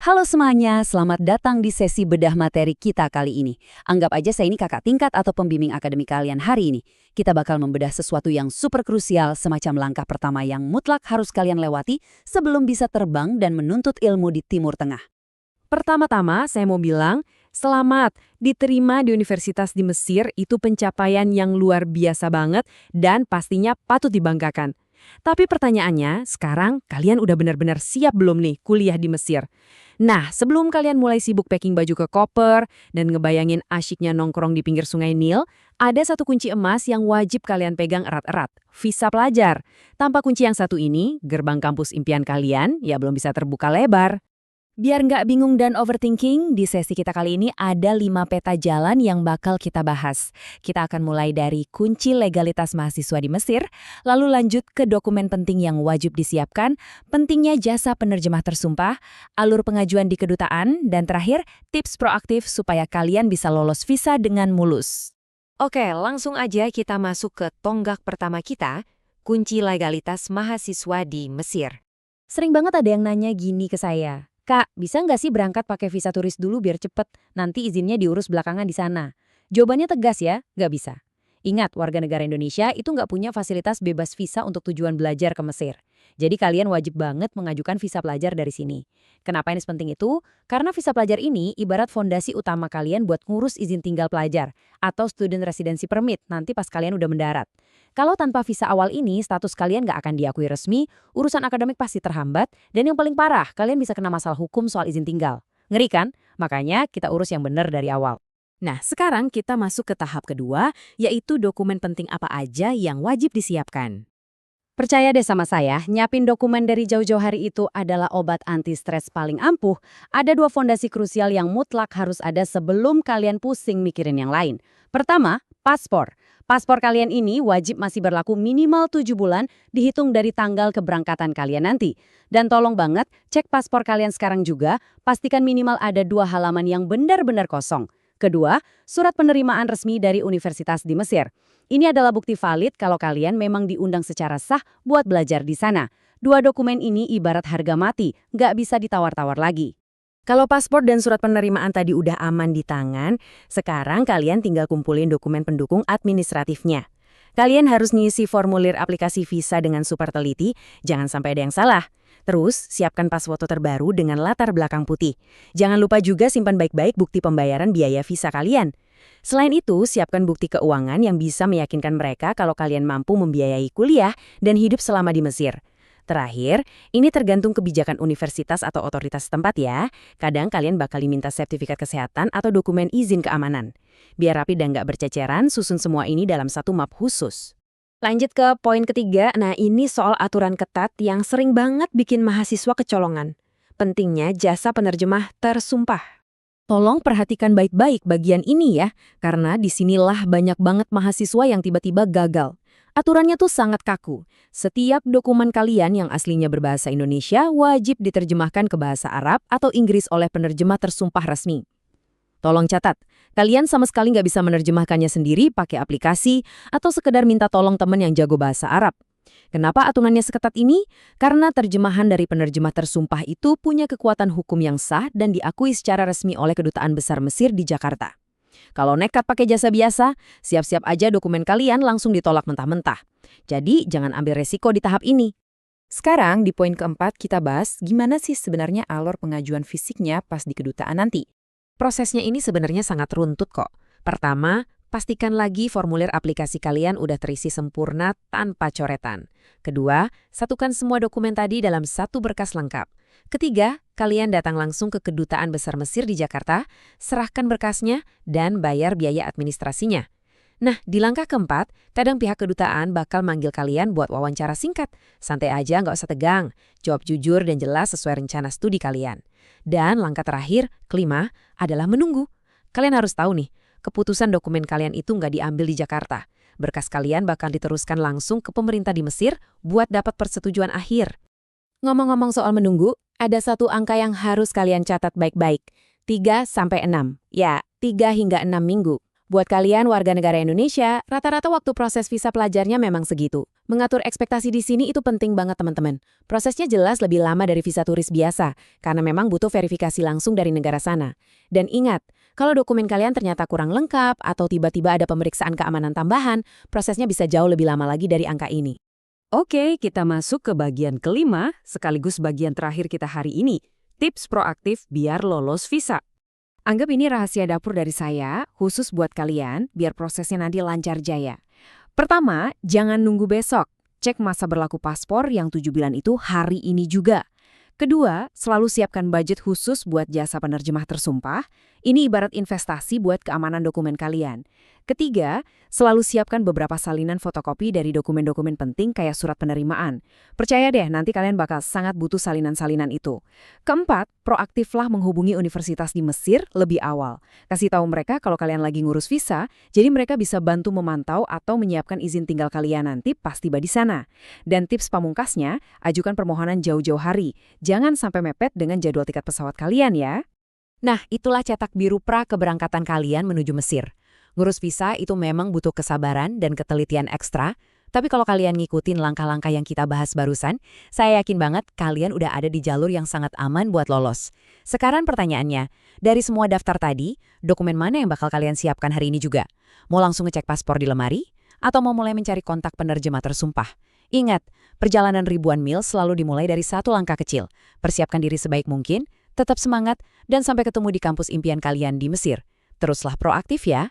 Halo semuanya, selamat datang di sesi bedah materi kita kali ini. Anggap aja saya ini kakak tingkat atau pembimbing akademik kalian hari ini. Kita bakal membedah sesuatu yang super krusial, semacam langkah pertama yang mutlak harus kalian lewati sebelum bisa terbang dan menuntut ilmu di Timur Tengah. Pertama-tama saya mau bilang, selamat diterima di Universitas di Mesir itu pencapaian yang luar biasa banget dan pastinya patut dibanggakan. Tapi pertanyaannya, sekarang kalian udah benar-benar siap belum nih kuliah di Mesir? Nah, sebelum kalian mulai sibuk packing baju ke koper dan ngebayangin asyiknya nongkrong di pinggir sungai Nil, ada satu kunci emas yang wajib kalian pegang erat-erat, visa pelajar. Tanpa kunci yang satu ini, gerbang kampus impian kalian ya belum bisa terbuka lebar. Biar nggak bingung dan overthinking, di sesi kita kali ini ada 5 peta jalan yang bakal kita bahas. Kita akan mulai dari kunci legalitas mahasiswa di Mesir, lalu lanjut ke dokumen penting yang wajib disiapkan, pentingnya jasa penerjemah tersumpah, alur pengajuan di kedutaan, dan terakhir, tips proaktif supaya kalian bisa lolos visa dengan mulus. Oke, langsung aja kita masuk ke tonggak pertama kita, kunci legalitas mahasiswa di Mesir. Sering banget ada yang nanya gini ke saya. Kak, bisa nggak sih berangkat pakai visa turis dulu biar cepet? Nanti izinnya diurus belakangan di sana. Jawabannya tegas ya, nggak bisa. Ingat, warga negara Indonesia itu nggak punya fasilitas bebas visa untuk tujuan belajar ke Mesir. Jadi kalian wajib banget mengajukan visa pelajar dari sini. Kenapa ini penting itu? Karena visa pelajar ini ibarat fondasi utama kalian buat ngurus izin tinggal pelajar atau student residency permit nanti pas kalian udah mendarat. Kalau tanpa visa awal ini, status kalian nggak akan diakui resmi, urusan akademik pasti terhambat, dan yang paling parah, kalian bisa kena masalah hukum soal izin tinggal. Ngeri kan? Makanya kita urus yang benar dari awal. Nah, sekarang kita masuk ke tahap kedua, yaitu dokumen penting apa aja yang wajib disiapkan. Percaya deh sama saya, nyiapin dokumen dari jauh-jauh hari itu adalah obat anti-stres paling ampuh. Ada 2 fondasi krusial yang mutlak harus ada sebelum kalian pusing mikirin yang lain. Pertama, paspor. Paspor kalian ini wajib masih berlaku minimal 7 bulan dihitung dari tanggal keberangkatan kalian nanti. Dan tolong banget, cek paspor kalian sekarang juga, pastikan minimal ada 2 halaman yang benar-benar kosong. Kedua, surat penerimaan resmi dari Universitas di Mesir. Ini adalah bukti valid kalau kalian memang diundang secara sah buat belajar di sana. 2 dokumen ini ibarat harga mati, nggak bisa ditawar-tawar lagi. Kalau paspor dan surat penerimaan tadi udah aman di tangan, sekarang kalian tinggal kumpulin dokumen pendukung administratifnya. Kalian harus ngisi formulir aplikasi visa dengan super teliti, jangan sampai ada yang salah. Terus, siapkan pas foto terbaru dengan latar belakang putih. Jangan lupa juga simpan baik-baik bukti pembayaran biaya visa kalian. Selain itu, siapkan bukti keuangan yang bisa meyakinkan mereka kalau kalian mampu membiayai kuliah dan hidup selama di Mesir. Terakhir, ini tergantung kebijakan universitas atau otoritas setempat ya. Kadang kalian bakal diminta sertifikat kesehatan atau dokumen izin keamanan. Biar rapi dan nggak berceceran, susun semua ini dalam satu map khusus. Lanjut ke poin ketiga, nah ini soal aturan ketat yang sering banget bikin mahasiswa kecolongan. Pentingnya jasa penerjemah tersumpah. Tolong perhatikan baik-baik bagian ini ya, karena disinilah banyak banget mahasiswa yang tiba-tiba gagal. Aturannya tuh sangat kaku. Setiap dokumen kalian yang aslinya berbahasa Indonesia wajib diterjemahkan ke bahasa Arab atau Inggris oleh penerjemah tersumpah resmi. Tolong catat, kalian sama sekali nggak bisa menerjemahkannya sendiri pakai aplikasi atau sekedar minta tolong teman yang jago bahasa Arab. Kenapa aturannya seketat ini? Karena terjemahan dari penerjemah tersumpah itu punya kekuatan hukum yang sah dan diakui secara resmi oleh Kedutaan Besar Mesir di Jakarta. Kalau nekat pakai jasa biasa, siap-siap aja dokumen kalian langsung ditolak mentah-mentah. Jadi, jangan ambil resiko di tahap ini. Sekarang, di poin keempat, kita bahas gimana sih sebenarnya alur pengajuan fisiknya pas di kedutaan nanti. Prosesnya ini sebenarnya sangat runtut kok. Pertama, pastikan lagi formulir aplikasi kalian udah terisi sempurna tanpa coretan. Kedua, satukan semua dokumen tadi dalam satu berkas lengkap. Ketiga, kalian datang langsung ke Kedutaan Besar Mesir di Jakarta, serahkan berkasnya, dan bayar biaya administrasinya. Nah, di langkah keempat, kadang pihak kedutaan bakal manggil kalian buat wawancara singkat. Santai aja, nggak usah tegang. Jawab jujur dan jelas sesuai rencana studi kalian. Dan langkah terakhir, kelima, adalah menunggu. Kalian harus tahu nih, keputusan dokumen kalian itu nggak diambil di Jakarta. Berkas kalian bakal diteruskan langsung ke pemerintah di Mesir buat dapat persetujuan akhir. Ngomong-ngomong soal menunggu, ada satu angka yang harus kalian catat baik-baik. 3-6. Ya, 3 hingga 6 minggu. Buat kalian warga negara Indonesia, rata-rata waktu proses visa pelajarnya memang segitu. Mengatur ekspektasi di sini itu penting banget teman-teman. Prosesnya jelas lebih lama dari visa turis biasa, karena memang butuh verifikasi langsung dari negara sana. Dan ingat, kalau dokumen kalian ternyata kurang lengkap atau tiba-tiba ada pemeriksaan keamanan tambahan, prosesnya bisa jauh lebih lama lagi dari angka ini. Oke, kita masuk ke bagian kelima, sekaligus bagian terakhir kita hari ini. Tips proaktif biar lolos visa. Anggap ini rahasia dapur dari saya, khusus buat kalian, biar prosesnya nanti lancar jaya. Pertama, jangan nunggu besok. Cek masa berlaku paspor yang 7 bulan itu hari ini juga. Kedua, selalu siapkan budget khusus buat jasa penerjemah tersumpah. Ini ibarat investasi buat keamanan dokumen kalian. Ketiga, selalu siapkan beberapa salinan fotokopi dari dokumen-dokumen penting kayak surat penerimaan. Percaya deh, nanti kalian bakal sangat butuh salinan-salinan itu. Keempat, proaktiflah menghubungi universitas di Mesir lebih awal. Kasih tahu mereka kalau kalian lagi ngurus visa, jadi mereka bisa bantu memantau atau menyiapkan izin tinggal kalian nanti pas tiba di sana. Dan tips pamungkasnya, ajukan permohonan jauh-jauh hari. Jangan sampai mepet dengan jadwal tiket pesawat kalian ya. Nah, itulah cetak biru pra keberangkatan kalian menuju Mesir. Ngurus visa itu memang butuh kesabaran dan ketelitian ekstra, tapi kalau kalian ngikutin langkah-langkah yang kita bahas barusan, saya yakin banget kalian udah ada di jalur yang sangat aman buat lolos. Sekarang pertanyaannya, dari semua daftar tadi, dokumen mana yang bakal kalian siapkan hari ini juga? Mau langsung ngecek paspor di lemari? Atau mau mulai mencari kontak penerjemah tersumpah? Ingat, perjalanan ribuan mil selalu dimulai dari satu langkah kecil. Persiapkan diri sebaik mungkin, tetap semangat, dan sampai ketemu di kampus impian kalian di Mesir. Teruslah proaktif ya.